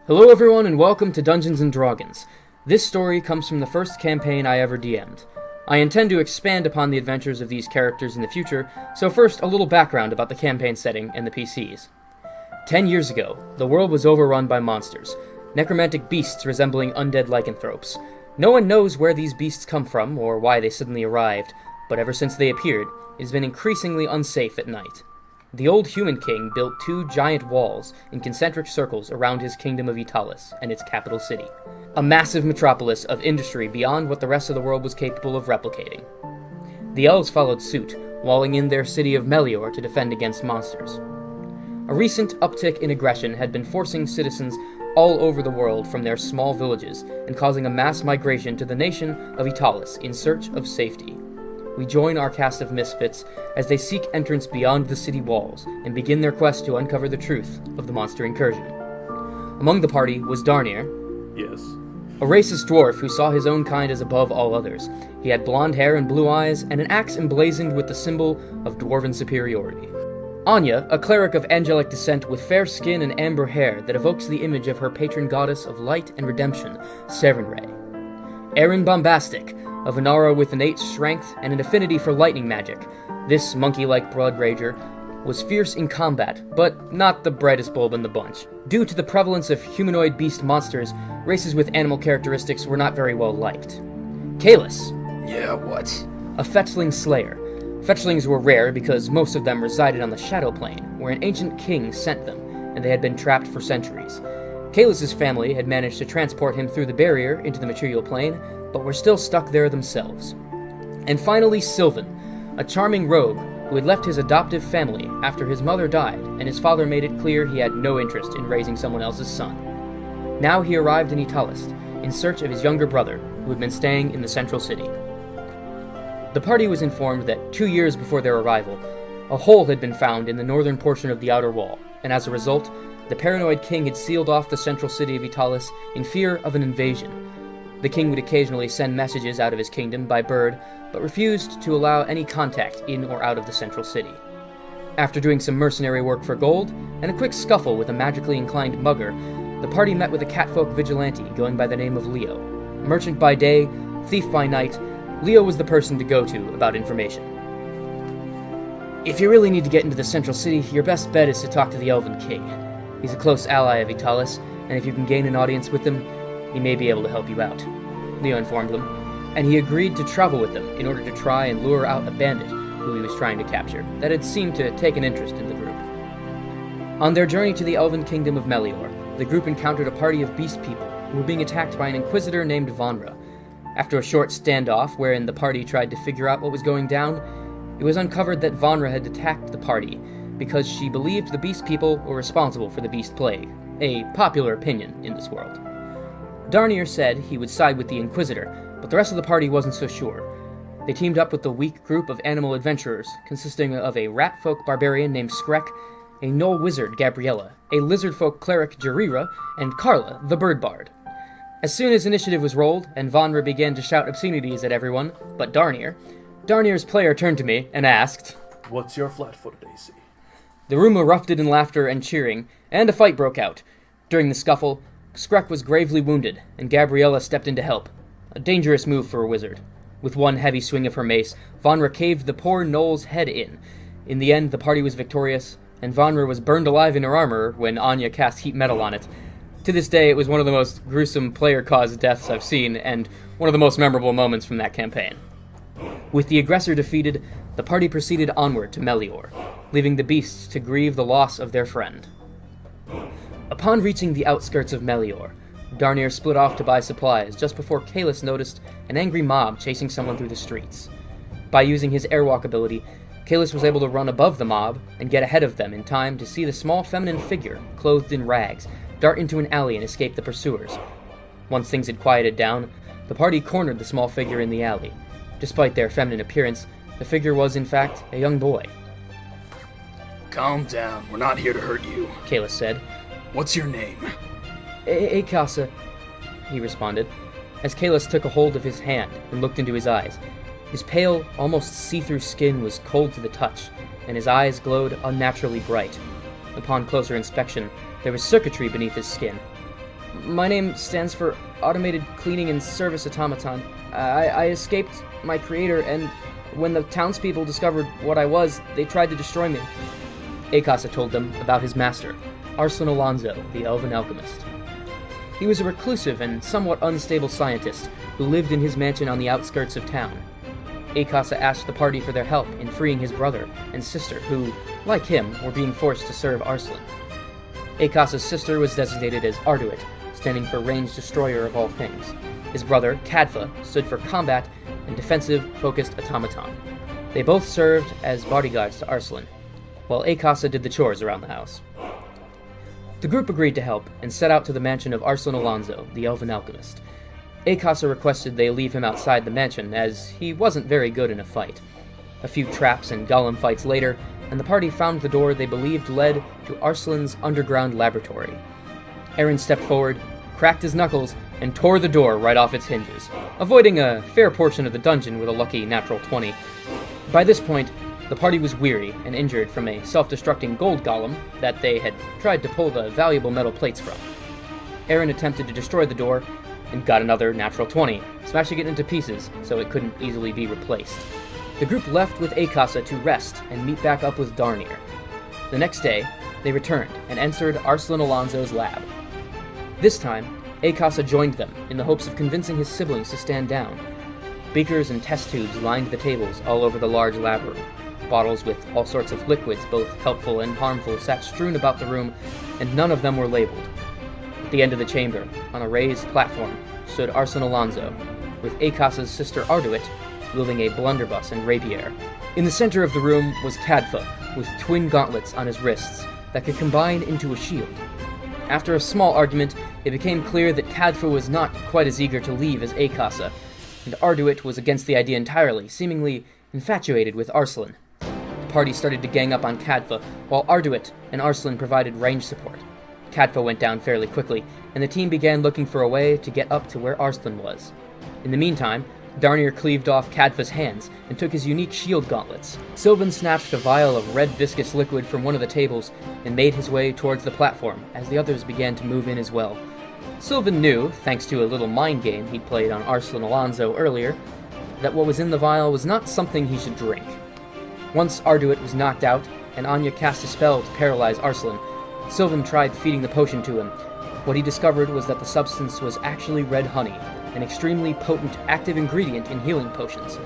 Hello everyone and welcome to Dungeons & Drawgans. This story comes from the first campaign I ever DM'd. I intend to expand upon the adventures of these characters in the future, so first a little background about the campaign setting and the PCs. 10 years ago, the world was overrun by monsters, necromantic beasts resembling undead lycanthropes. No one knows where these beasts come from or why they suddenly arrived, but ever since they appeared, it has been increasingly unsafe at night. The old human king built 2 giant walls in concentric circles around his kingdom of Italis and its capital city, a massive metropolis of industry beyond what the rest of the world was capable of replicating. The elves followed suit, walling in their city of Melior to defend against monsters. A recent uptick in aggression had been forcing citizens all over the world from their small villages and causing a mass migration to the nation of Italis in search of safety. We join our cast of misfits as they seek entrance beyond the city walls and begin their quest to uncover the truth of the monster incursion. Among the party was Darnear. Yes. A racist dwarf who saw his own kind as above all others. He had blonde hair and blue eyes, and an axe emblazoned with the symbol of dwarven superiority. Anya, a cleric of angelic descent with fair skin and amber hair that evokes the image of her patron goddess of light and redemption, Serenray. Aaron Bombastic, a Vanara with innate strength and an affinity for lightning magic. This monkey-like blood rager was fierce in combat, but not the brightest bulb in the bunch. Due to the prevalence of humanoid beast monsters, races with animal characteristics were not very well liked. Kalis. Yeah, what? A fetchling slayer. Fetchlings were rare because most of them resided on the Shadow Plane, where an ancient king sent them, and they had been trapped for centuries. Kalis's family had managed to transport him through the barrier into the material plane, but were still stuck there themselves. And finally, Sylvan, a charming rogue who had left his adoptive family after his mother died and his father made it clear he had no interest in raising someone else's son. Now he arrived in Italis in search of his younger brother, who had been staying in the central city. The party was informed that 2 years before their arrival, a hole had been found in the northern portion of the outer wall, and as a result, the paranoid king had sealed off the central city of Italis in fear of an invasion. The king would occasionally send messages out of his kingdom by bird, but refused to allow any contact in or out of the central city. After doing some mercenary work for gold, and a quick scuffle with a magically inclined mugger, the party met with a catfolk vigilante going by the name of Leo. Merchant by day, thief by night, Leo was the person to go to about information. If you really need to get into the central city, your best bet is to talk to the Elven King. He's a close ally of Italis, and if you can gain an audience with him, he may be able to help you out, Leo informed them, and he agreed to travel with them in order to try and lure out a bandit who he was trying to capture that had seemed to take an interest in the group. On their journey to the Elven Kingdom of Melior, the group encountered a party of beast people who were being attacked by an inquisitor named Vanra. After a short standoff wherein the party tried to figure out what was going down, it was uncovered that Vanra had attacked the party because she believed the beast people were responsible for the beast plague, a popular opinion in this world. Darnear said he would side with the Inquisitor, but the rest of the party wasn't so sure. They teamed up with the weak group of animal adventurers, consisting of a rat-folk barbarian named Skrek, a gnoll wizard Gabriella, a lizard-folk cleric Jarira, and Carla, the bird bard. As soon as initiative was rolled, and Vanra began to shout obscenities at everyone, but Darnear's player turned to me and asked, "What's your flat-footed AC?" The room erupted in laughter and cheering, and a fight broke out. During the scuffle, Skrek was gravely wounded, and Gabriella stepped in to help. A dangerous move for a wizard. With one heavy swing of her mace, Vanra caved the poor gnoll's head in. In the end, the party was victorious, and Vanra was burned alive in her armor when Anya cast heat metal on it. To this day, it was one of the most gruesome player-caused deaths I've seen, and one of the most memorable moments from that campaign. With the aggressor defeated, the party proceeded onward to Melior, leaving the beasts to grieve the loss of their friend. Upon reaching the outskirts of Melior, Darnear split off to buy supplies just before Kalis noticed an angry mob chasing someone through the streets. By using his airwalk ability, Kalis was able to run above the mob and get ahead of them in time to see the small feminine figure, clothed in rags, dart into an alley and escape the pursuers. Once things had quieted down, the party cornered the small figure in the alley. Despite their feminine appearance, the figure was, in fact, a young boy. Calm down, we're not here to hurt you, Kalis said. What's your name? Akasa, he responded, as Kalis took a hold of his hand and looked into his eyes. His pale, almost see-through skin was cold to the touch, and his eyes glowed unnaturally bright. Upon closer inspection, there was circuitry beneath his skin. My name stands for Automated Cleaning and Service Automaton. I escaped my creator, and when the townspeople discovered what I was, they tried to destroy me. Akasa told them about his master, Arslan Alonso, the Elven alchemist. He was a reclusive and somewhat unstable scientist who lived in his mansion on the outskirts of town. Akasa asked the party for their help in freeing his brother and sister who, like him, were being forced to serve Arslan. Akasa's sister was designated as Arduit, standing for Ranged Destroyer of All Things. His brother, Kadfa, stood for Combat and Defensive-Focused Automaton. They both served as bodyguards to Arslan, while Akasa did the chores around the house. The group agreed to help and set out to the mansion of Arslan Alonso, the Elven alchemist. Akasa requested they leave him outside the mansion, as he wasn't very good in a fight. A few traps and golem fights later, and the party found the door they believed led to Arslan's underground laboratory. Aaron stepped forward, cracked his knuckles, and tore the door right off its hinges, avoiding a fair portion of the dungeon with a lucky natural 20. By this point, the party was weary and injured from a self-destructing gold golem that they had tried to pull the valuable metal plates from. Aaron attempted to destroy the door and got another natural 20, smashing it into pieces so it couldn't easily be replaced. The group left with Akasa to rest and meet back up with Darnear. The next day, they returned and entered Arslan Alonso's lab. This time, Akasa joined them in the hopes of convincing his siblings to stand down. Beakers and test tubes lined the tables all over the large lab room. Bottles with all sorts of liquids, both helpful and harmful, sat strewn about the room, and none of them were labeled. At the end of the chamber, on a raised platform, stood Arslan Alonso, with Akasa's sister Arduit wielding a blunderbuss and rapier. In the center of the room was Kadfa, with twin gauntlets on his wrists that could combine into a shield. After a small argument, it became clear that Kadfa was not quite as eager to leave as Akasa, and Arduit was against the idea entirely, seemingly infatuated with Arslan. The party started to gang up on Kadfa, while Arduit and Arslan provided range support. Kadfa went down fairly quickly, and the team began looking for a way to get up to where Arslan was. In the meantime, Darnear cleaved off Kadfa's hands and took his unique shield gauntlets. Sylvan snatched a vial of red viscous liquid from one of the tables and made his way towards the platform as the others began to move in as well. Sylvan knew, thanks to a little mind game he'd played on Arslan Alonso earlier, that what was in the vial was not something he should drink. Once Arduit was knocked out, and Anya cast a spell to paralyze Arslan, Sylvan tried feeding the potion to him. What he discovered was that the substance was actually red honey, an extremely potent active ingredient in healing potions.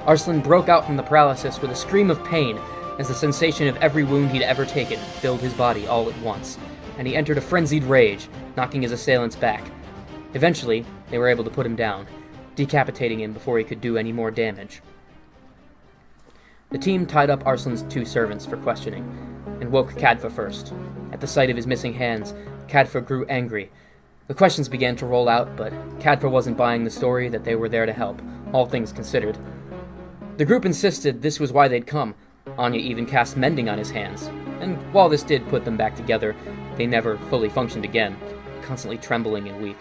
Arslan broke out from the paralysis with a scream of pain as the sensation of every wound he'd ever taken filled his body all at once, and he entered a frenzied rage, knocking his assailants back. Eventually, they were able to put him down, decapitating him before he could do any more damage. The team tied up Arslan's two servants for questioning, and woke Kadfa first. At the sight of his missing hands, Kadfa grew angry. The questions began to roll out, but Kadfa wasn't buying the story that they were there to help, all things considered. The group insisted this was why they'd come. Anya even cast mending on his hands, and while this did put them back together, they never fully functioned again, constantly trembling and weak.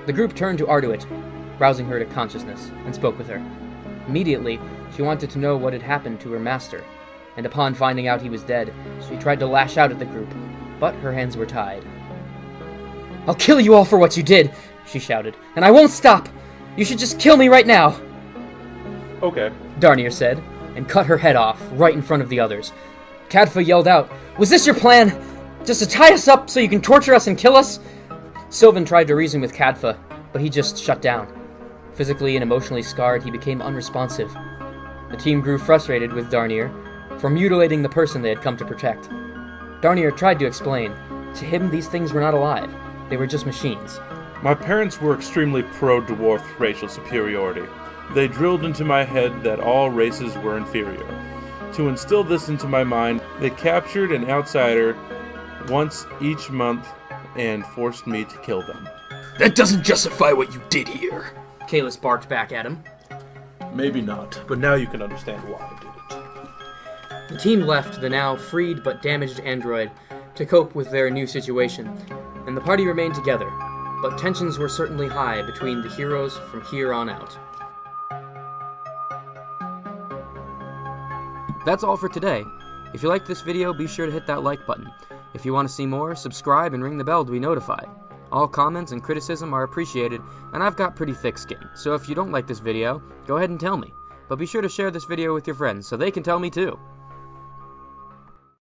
The group turned to Arduit, rousing her to consciousness, and spoke with her. Immediately, she wanted to know what had happened to her master, and upon finding out he was dead, she tried to lash out at the group, but her hands were tied. "I'll kill you all for what you did," she shouted, "and I won't stop! You should just kill me right now!" Okay. Darnear said, and cut her head off, right in front of the others. Kadfa yelled out, "Was this your plan? Just to tie us up so you can torture us and kill us?" Sylvan tried to reason with Kadfa, but he just shut down. Physically and emotionally scarred, he became unresponsive. The team grew frustrated with Darnear for mutilating the person they had come to protect. Darnear tried to explain. To him, these things were not alive. They were just machines. My parents were extremely pro-dwarf racial superiority. They drilled into my head that all races were inferior. To instill this into my mind, they captured an outsider once each month and forced me to kill them. That doesn't justify what you did here. Kalis barked back at him. Maybe not, but now you can understand why I did it. The team left the now freed but damaged android to cope with their new situation, and the party remained together, but tensions were certainly high between the heroes from here on out. That's all for today. If you liked this video, be sure to hit that like button. If you want to see more, subscribe and ring the bell to be notified. All comments and criticism are appreciated, and I've got pretty thick skin, so if you don't like this video, go ahead and tell me. But be sure to share this video with your friends so they can tell me too.